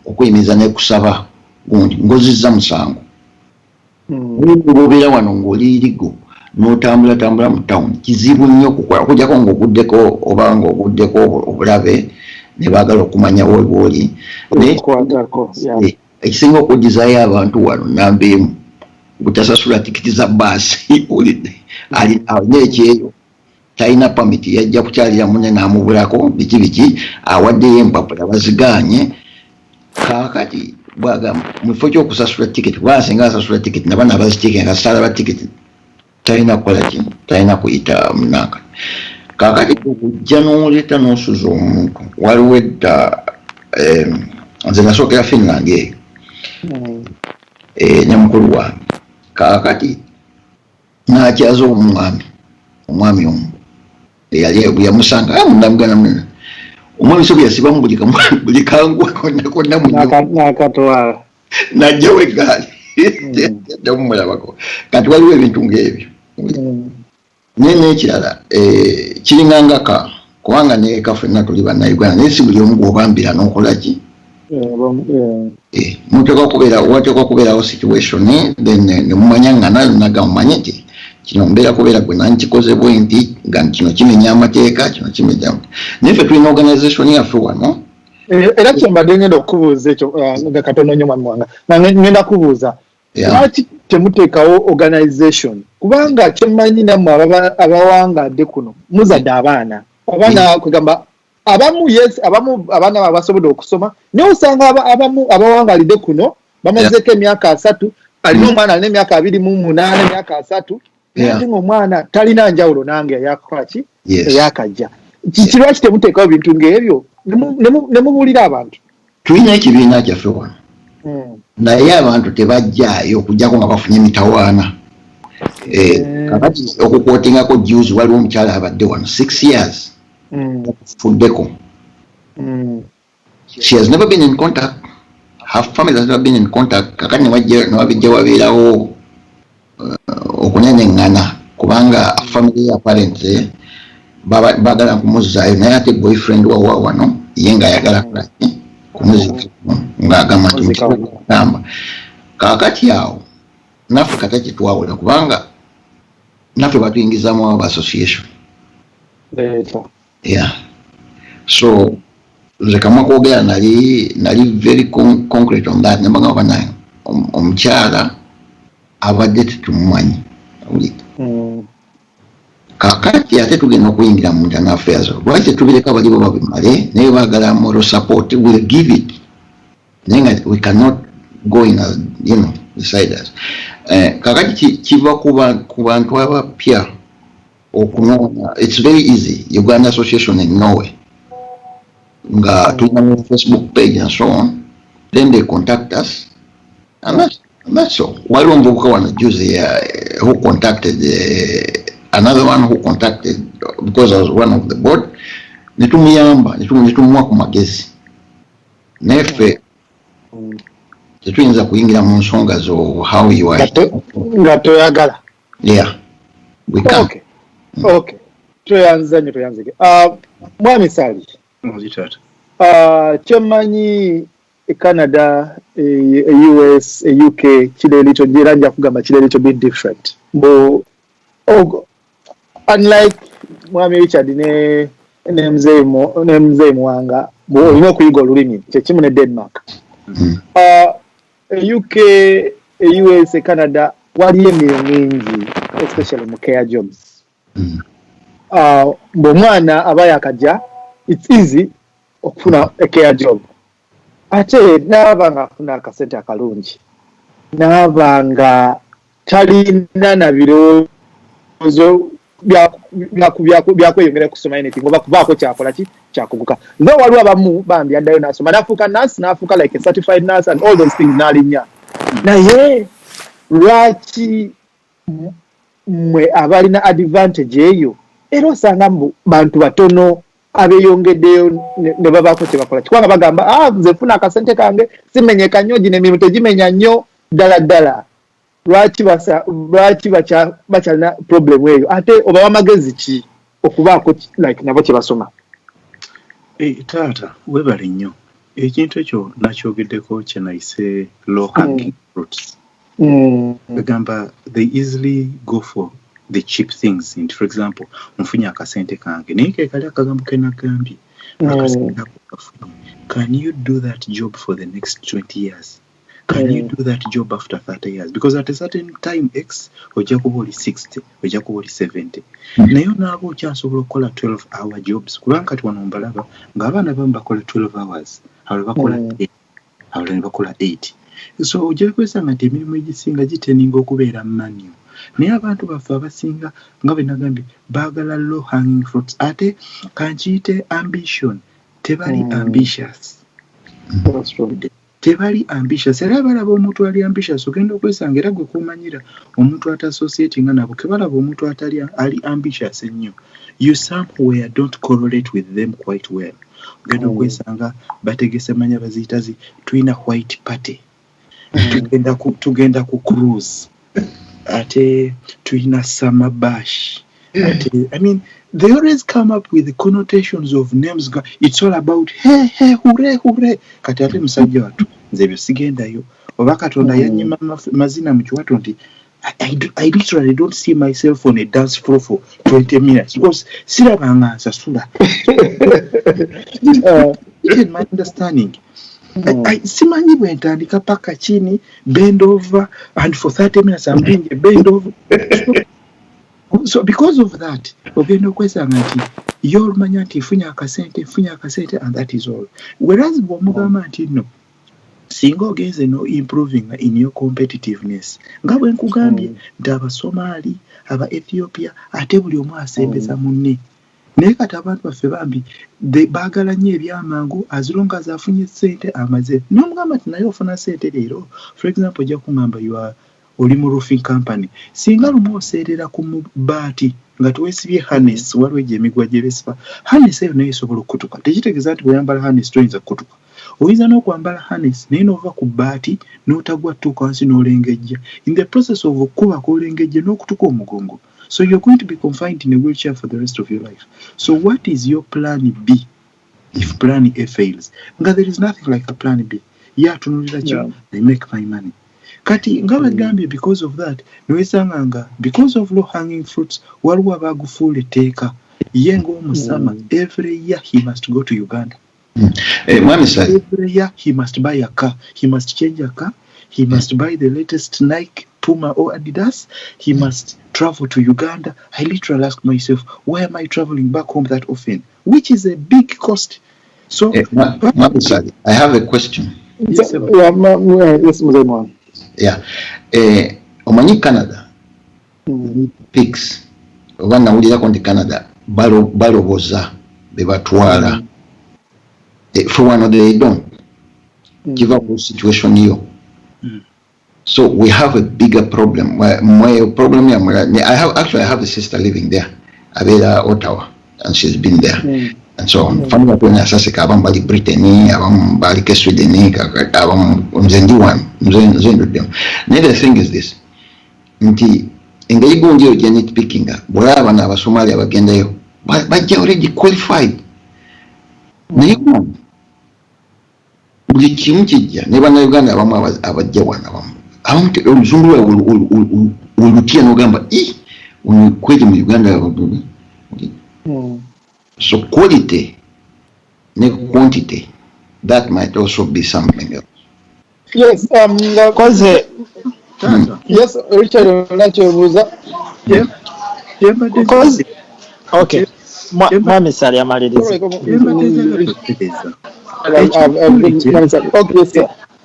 okuyimiriza nekusaba gundi ngozizza musango. Ng'obeera wano ng'oli irigo n'otambula mu town kizibu nnyo okukola okujjako ng'oguddeko oba ng'oguddeko obulabe ne baagala okumanya wooli. Ekisinga okuddizaayo abantu wano namba emu butasasula tikiti za baasi alina ekyeyo talina pamiti yajja kukyalira munne n'amubulako biki awaddeyo empapula baziganye. Kaakati bwagamba mu kifo ky'okusasula tikiti bwasinga asasula tikiti nabana abazitikiti nga salaba tikiti talina kukola ki, talina kuyita munanka. Kaakati okujja n'oleeta n'osuza omuntu waliwo edda nze nasookera Finland eyo ne mukulu wange. Kaakati n'akyaza omwami omu eyali yamusanga mundamugana munene omwami so byasibamu buli kangu konna nakatwala najjawo eggaali omumulabako. Kati waliwo ebintu ng'ebyo. Naye n'ekirala kiringangaka kubanga neeka ffenna tuli bannayuganda naye si buli omu gw'obambira n'okola ki. Wateekwa kubeerawo situation then nemumanya nga naga mumanye nti kino mbeera kubeera gwe nankikoze bwe nti nga kino kimenya amateeka kino kimenya. Naye ffe tulina organisation yaffe wano. Era kyembadde ngenda okubuuza ekyo katono nnyo mwami Muwanga. Ngenda kubuuza lwaki temuteekawo organisation kubanga kyemmanyi nammwe abawangadde kuno muzadde abaana kugamba abamu abaana basobodde okusoma naye osanga abamu abawangalidde kuno bamazeeko emyaka 3 alina omwana alina emyaka 28 emyaka 3 naye ng'omwana talina njawulo nange eyakola ki eyakajja. Lwaki temuteekawo bintu ng'ebyo ne mubuulira abantu? Tulina ekibiina kyaffe wano naye abantu tebajjaayo okujjako nga bafunye emitawaana. Kakati okukwotingako juzi waliwo omukyala abadde wano 6 years fuddeko. She has never been in contact. Her family has never been in contact. Kakati newabijja wabeerawo okunenengana kubanga family apparently baagala kumuzaayo naye ate boyfriend wawa wano ye nga ayagala kulaki kumuzika ng'agamba nti mutamba. Kaakati awo naffe kataki twawula kubanga naffe batuyingizaamu aba association. So nze kamwa kwogera nali very concrete on that nembagamba naye omukyala abadde tetumumanyi. Kaakati ate tugenda okuyingira mu internal affairs. Lwaki tetubireka balibo babimale naye baagala moral support will give it naye nga we cannot go in as beside us. Kaakati kiva ku bantu abapya okunona. It's very easy. Uganda Association in Norway nga tulina Facebook page and so on. then they contact us, and that's all. While one book one juicy who contacted another one who contacted because I was one of the board. Nitumiyamba, nitumwa ku magezi. Nefe tetuyinza kuyingira mu nsonga zo how you are. Nga toyagala. Yeah. We can. Okay. Tuyanze. Mwami Sali. Kyomanyi Canada, US, UK, kile little jiranja kugamba kile little bit different. Unlike Mwami Richard ne mzee Muwanga, olina okuyiga olulimi kyekimu ne Denmark. UK, US, Canada waliyo emirimu mingi, especially mu care jobs. Bw'omwana aba yakajja, it's easy okufuna a care job. Ate n'aba nga afuna akasente akalungi, n'aba nga talina na birowoozo byakweyongera kusoma anything oba kubaako kyakola kyakuguka. Nze waliwo abamu bambi addayo n'asoma n'afuuka nurse n'afuuka like a certified nurse and all those things n'alinnya. Naye lwaki mwe abalina advantage eyo era osanga bantu batono abeyongeddeyo ne babaako kye bakola kubanga bagamba nze funa akasente kange simenyeka nnyo gino emirimu tegimenya nnyo ddala lwaki bakyalina problem eyo ate oba wamagezi ki okubaako like nabo kye basoma. Taata webale nnyo ekintu ekyo nakyogeddeko kye nayise low hanging fruits. Bagamba they easily go for the cheap things. For example, mfunya akasente kange naye kekali akagambo kenagambye akasente akafuna. Can you do that job for the next 20 years? Can you do that job after 30 years? Because at a certain time X ojja kuba oli 60, ojja kuba oli 70. Naye naabo okyasobola okukola 12-hour jobs kubanga kati wano mbalaba ng'abaana bamu bakola 12 hours abalala bakola 8 abalala bakola 8. So ojja kwesanga nti emirimu egisinga giteninga okubeera manual. Naye abantu baffe abasinga nga bwe nagambye baagala low hanging fruits ate kankiyite ambition tebali ambitious. Tebali ambitious era balaba omuntu ali ambitious ogenda okwesanga era gwe kumanyira omuntu atassociatinga nabo kebalaba omuntu ali ambitious ennyo. You somewhere don't correlate with them quite well. Ogenda okwesanga bategese manya baziyitazi tulina white party tugenda ku cruise ate tulina summer bash ate, I mean they always come up with the connotations of names. It's all about hey hurray kati ate musajja watu nze byo sigendayo oba katonda yanyima mazina mu kiwato nti I literally don't see myself on a dance floor for 20 minutes because sirabanga nsasula. In my understanding simanyi bwe ntandika paka chini bend over and for 30 minutes I'm doing a bend over. So because of that ogenda okwesanga nti y'olumanya nti funya akasente and that is all. Whereas bw'omugamba nti no singa ogenze no improving in your competitiveness nga bwe nkugambye nti Abasomali aba Ethiopia ate buli omu asembeza munne. Naye kati abantu baffe bambi baagala nnyo ebyamangu as long as afunye ssente amaze. N'omugamba nti naye ofuna ssente leero for example ojja kungamba oli mu roofing company singa lumu oseerera ku baati nga tuweesibye harness waliwo egyo emigwa gye beesiba harness eyo naye esobola okukutuka tekitegeeza nti bweyambala harness toyinza kukutuka. Oyinza n'okwambala harness naye n'ova ku baati n'otagwa tuuka wansi n'olengejja in the process of okukuba k'olengejja n'okutuka omugongo. So you're going to be confined in a wheelchair for the rest of your life. So what is your plan B if plan A fails? Nga there is nothing like a plan B. Yeah, I make my money. Kati nga bagambye because of that niwesanga nga because of low hanging fruits waliwo abagufuula etteeka ye ng'omusama every year he must go to Uganda. Every year he must buy a car, he must change a car, he must buy the latest Nike, Puma or Adidas, he must travel to Uganda. I literally ask myself, why am I traveling back home that often? Which is a big cost. So I have a question. Yes, Muzema. Yeah. Omanyi Canada pigs oba nawulirako nti Canada baloboza bebatwala for one they don't give up the situation here. So we have a bigger problem. My problem I have a sister living there, Abela Ottawa, and she's been there. And so on. Family of Sasika, Abam Bali Brittany, Abam Bali Sweden, Abam Mzenduan, Mzendudem. Another thing is this. In the Igundio Janet picking up, wherever Nava Somalia Bagenda, but they already qualified. Never know Uganda about Jawan. I want to Zulu will Nogamba. When you quit in Uganda. So quality, not quantity, that might also be something else. Yes, yes, Richard, because okay, Mami Sali amaliriza.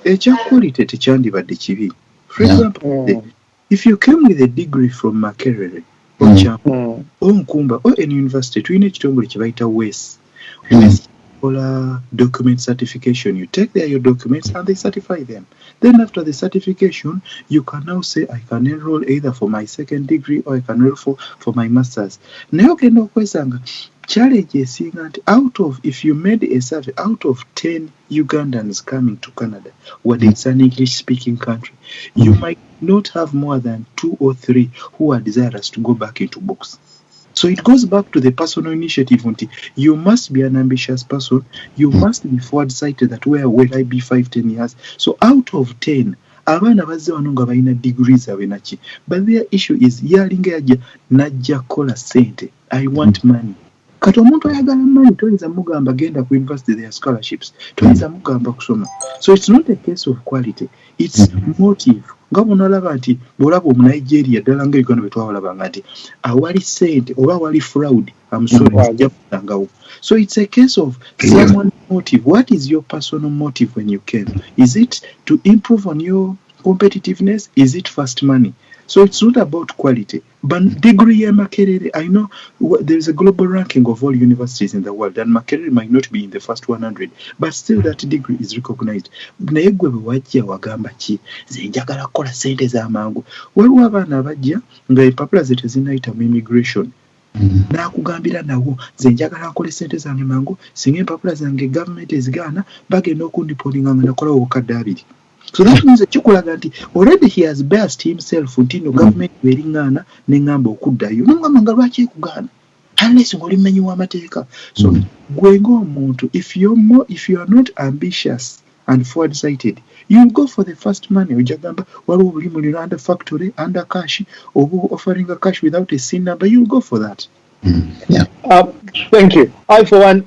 Ekyakulite tekyandibadde kibi. For example, if you came with a degree from Makerere or Nkumba or any university, tulina ekitongole kye bayita WES. Document certification. You take there your documents and they certify them. Then after the certification, you can now say, I can enroll either for my second degree or I can enroll for my master's. Now, challenge is seeing that if you made a survey, out of 10 Ugandans coming to Canada, where it's an English-speaking country, you might not have more than 2 or 3 who are desirous to go back into books. So it goes back to the personal initiative. You must be an ambitious person. You must be forward-sighted that where will I be 5-10 years. So out of 10, abaana bazze wano nga balina degrees abenaki. But their issue is yalinga yaja najja kola sente. I want money. Kati omuntu ayagala money toyinza mugamba genda ku university their scholarships. Toyinza mugamba kusoma. So it's not a case of quality. It's motive. Nga bw'onalaba nti bw'olaba Omunigeria ddala nga Uganda bwe twawalabanga nti awali sente oba awali fraud amusole ajja kutangawo. So it's a case of someone's motive. What is your personal motive when you came? Is it to improve on your competitiveness? Is it fast money? So it's not about quality. But degree Makerere, I know there is a global ranking of all universities in the world, and Makerere might not be in the first 100, but still that degree is recognized. Naye gwe bwajja wagamba ki nze njagala kukola ssente z'amangu. Waliwo abaana abajja nga empapula ze tezinnayitamu immigration. Nakugambira nawo nze njagala nkole ssente zange mangu singa empapula zange gavumenti ezigaana bagenda okundipolinga nga nakolawo obukadde 2. So that means that already he has based himself until government weringana nengamba okuddayo nongamba nga lwaki ekugana unless ngolimenyi w'amateeka. So gwengo omuntu if you are not ambitious and forward sighted, you go for the first money. Ujagamba waliwo buli muliro under factory under cash or offering a cash without a SIN number, you'll go for that. Yeah. Thank you. I for one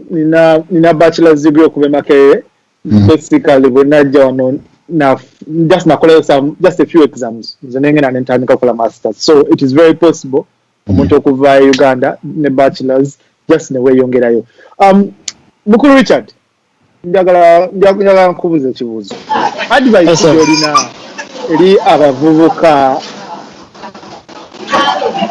in a bachelor's degree of Makerere. Basically, when I joined, just a few exams. And masters. So it is very possible. Kuva Uganda, the bachelors, just in the way you get ayo. Mukuru Richard, njagala nkubuza ekibuuzo. Advice yolina eri abavubuka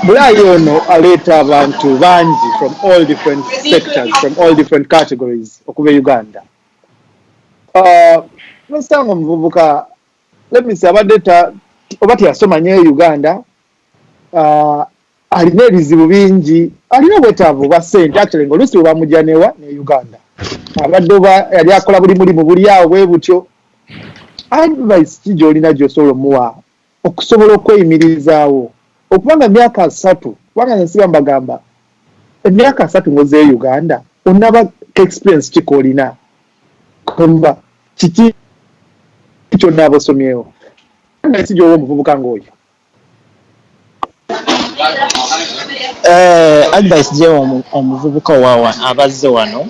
bulayi ono aleeta abantu bangi from all different sectors, from all different categories okuva Uganda. Nosanga omuvubuka, let me say, abadde oba teyasoma nnyo Uganda, alina ebizibu bingi, alina obwetaavu bwa ssente, actually ng'oluusi bwe bamujja newa ne Uganda. Abadde oba yali akola buli mulimu buli awo bwe butyo. Advice ki gy'olina gy'osobola omuwa okusobola okweyimirizaawo okubanga emyaka 3, kubanga nsiba mbagamba emyaka 3 ng'ozeeyo Uganda onaba experience ki k'olina komba kiki kyonna abasomyewo nga si gy'owa omuvubuka ng'oyo. Advice gyewa omuvubuka abazze wano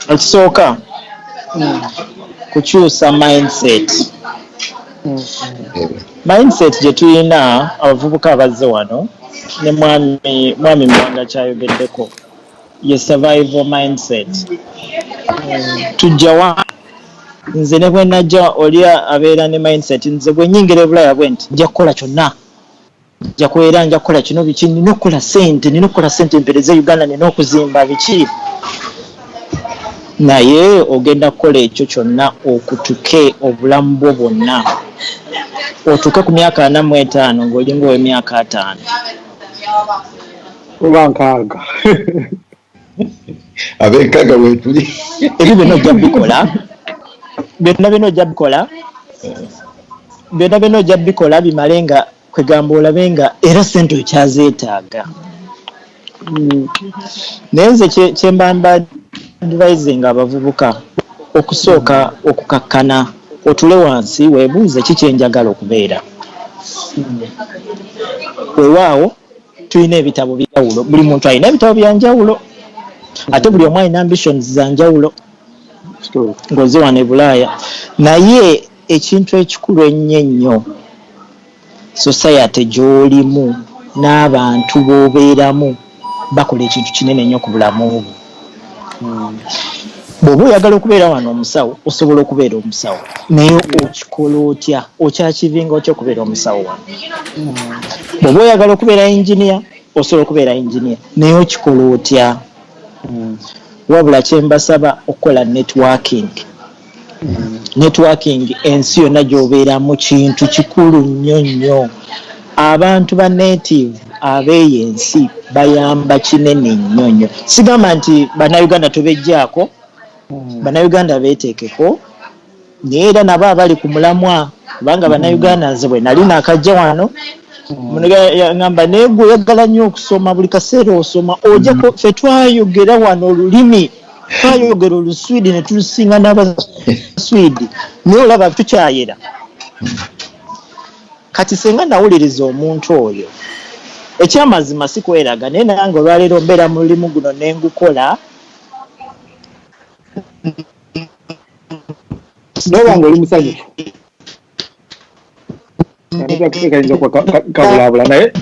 ekisooka kukyusa mindset. Mindset gye tulina abavubuka abazze wano ne mwami Muwanga kyayogeddeko ye survival mindset. Tujjawa nze ne bwe najja oli abeera ne mindset nze bwe nnyingira ebulaya bwe nti nja kukola kyonna, nja kubeera nja kukola kino biki, nina okukola ssente mpereze Uganda, nina okuzimba biki. naye ogenda kukola ekyo kyonna okutuke obulamu bwo bwonna otuke ku myaka 45 ng'olinga ow'emyaka 5 oba nkaaga ab'enkaaga bwetuli ebyo byonna ojja bikola bimale nga kwegamba olabe nga era sente okyazeetaaga. Naye nze kyemba advising abavubuka okusooka okukakkana otule wansi weebuuze ki kyenjagala okubeera. Weewaawo tulina ebitabo byanjawulo, buli muntu alina ebitabo byanjawulo ate buli omu alina ambitions za njawulo ng'oze wano e Bulaaya. Naye ekintu ekikulu ennyo society gy'olimu n'abantu b'obeeramu bakola ekintu kinene nnyo ku bulamu bwo. Bw'oba oyagala okubeera wano omusawo osobola okubeera omusawo naye okikola otya okyakivinga otya okubeera omusawo wano. Bw'oba oyagala okubeera engineer osobola okubeera engineer naye okikola otya. Wabula kyembasaba okukola networking ensi yonna gy'obeeramu kintu kikulu nnyo. Abantu ba native abeeyo ensi bayamba kinene nnyo. Sigamba nti bannayuganda tubejjaako, bannayuganda beeteekeko, naye era nabo abali ku mulamwa kubanga bannayuganda nze bwe nali nakajja wano ngamba naye gwe oyagala nnyo okusoma buli kaseera osoma ojjako ffe twayogera wano olulimi twayogera Oluswidi ne tulusinga n'Abaswidi naye olaba tukyayera. Kati senga nawuliriza omuntu oyo ekyamazima si kweraga naye nange olwaleero mbeera mu lulimu guno ne ngukola noba ng'oli musanyufu kayinza kabulabula naye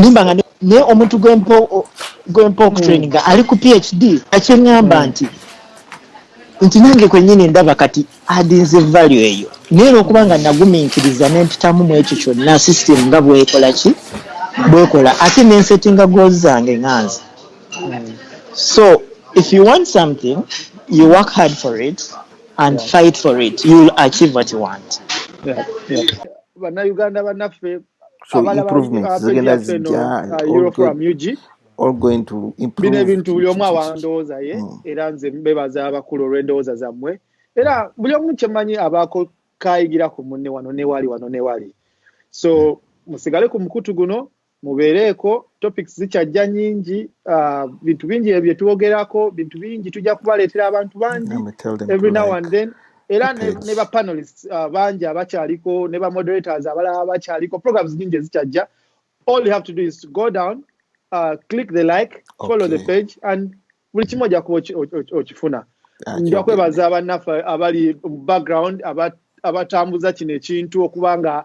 nimbanga naye omuntu gw'empook training ali ku PhD akyeŋŋamba nti nange kwennyini ndaba kati adinze value eyo naye olw'okuba nga nagumiikiriza n'empitamu mu ekyo kyonna system nga bwekola ate n'ensetinga goals zange nganze. So if you want something you work hard for it and fight for it, you will achieve what you want. Bannayuganda bannaffe So improvements zigenda zijja all going to improve. Bino ebintu buli omu awandowooza ye era nze mbebaza abakulu olw'endowooza zammwe era buli omu kyemanyi abaako kayigira ku munne wano ne wali. So musigale ku mukutu guno mubeereeko, topics zikyajja nyingi, bintu bingi ebyo twogerako, bintu bingi tujja kubaleetera abantu bangi every now and then. Era ne ba panelists bangi abakyaliko ne ba moderators abalala abakyaliko, programs nyingi ezikyajja. All you have to do is to go down, click the like, follow the page, and buli kimu ojja kuba okifuna. Nja kwebaza abannaffe abali background abatambuza kino ekintu okuba nga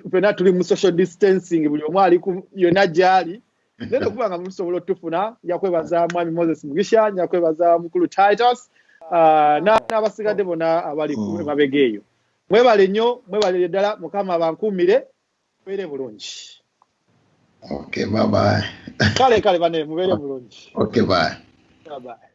ffenna tuli mu social distancing, buli omu ali yonna gy'ali. Naye okuba nga musobola otufuna, nja kwebaza Mwami Moses Mugisha, nja kwebaza Mukulu Titus, n'abasigadde bonna abali mabega eyo. Mwebale nnyo, mwebale ddala, Mukama abankuumire, mubeere bulungi. Okay, bye bye. Kale bane mubeere bulungi. Okay, bye. Bye bye.